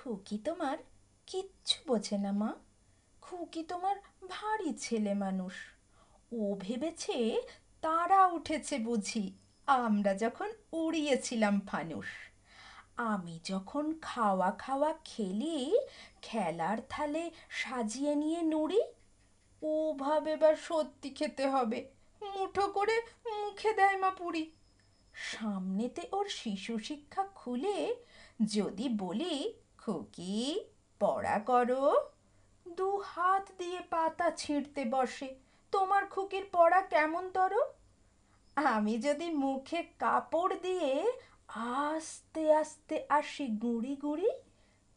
খুকি তোমার কিচ্ছু বোঝে না মা। খুকি তোমার ভারী ছেলে মানুষ। ও ভেবেছে তারা উঠেছে বুঝি আমরা যখন উড়িয়েছিলাম ফানুস। আমি যখন খাওয়া খাওয়া খেলি, খেলার থালে সাজিয়ে নিয়ে নুড়ি, ও ভাবে বা সত্যি খেতে হবে, মুঠো করে মুখে দেয় মা পুরি। সামনেতে ওর শিশু শিক্ষা খুলে যদি বলি, খুকি পড়া করো, দু হাত দিয়ে পাতা ছিঁড়তে বসে। তোমার খুকির পড়া কেমন তর? আমি যদি মুখে কাপড় দিয়ে আস্তে আস্তে আসি গুঁড়ি গুঁড়ি,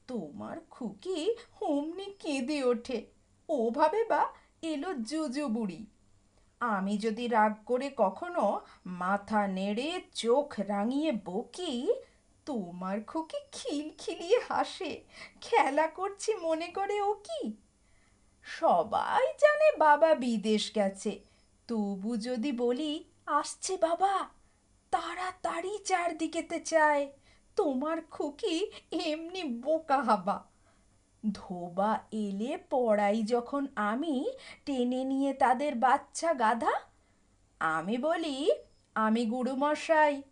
তোমার খুকি অমনি কেঁদে ওঠে। ও ভাবে বা এলো জুজু বুড়ি। আমি যদি রাগ করে কখনো মাথা নেড়ে চোখ রাঙিয়ে বকি, তোমার খুকি খিলখিলিয়ে হাসে, খেলা করছি মনে করে ও কি। সবাই জানে বাবা বিদেশ গেছে, তবু যদি বলি আসছে বাবা, তাড়াতাড়ি চারদিকেতে চায়। তোমার খুকি এমনি বোকা হাবা। ধোবা এলে পড়াই যখন আমি, টেনে নিয়ে তাদের বাচ্চা গাধা, আমি বলি আমি গুরুমশাই,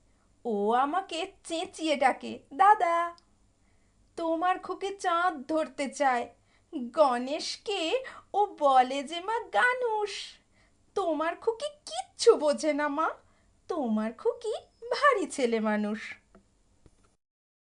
ও আমাকে চেঁচিয়ে ডাকে দাদা। তোমার খুকি চাঁদ ধরতে চায়, গণেশকে ও বলে যে মা গানুষ। তোমার খুকি কিচ্ছু বোঝে না মা, তোমার খুকি ভারী ছেলে মানুষ।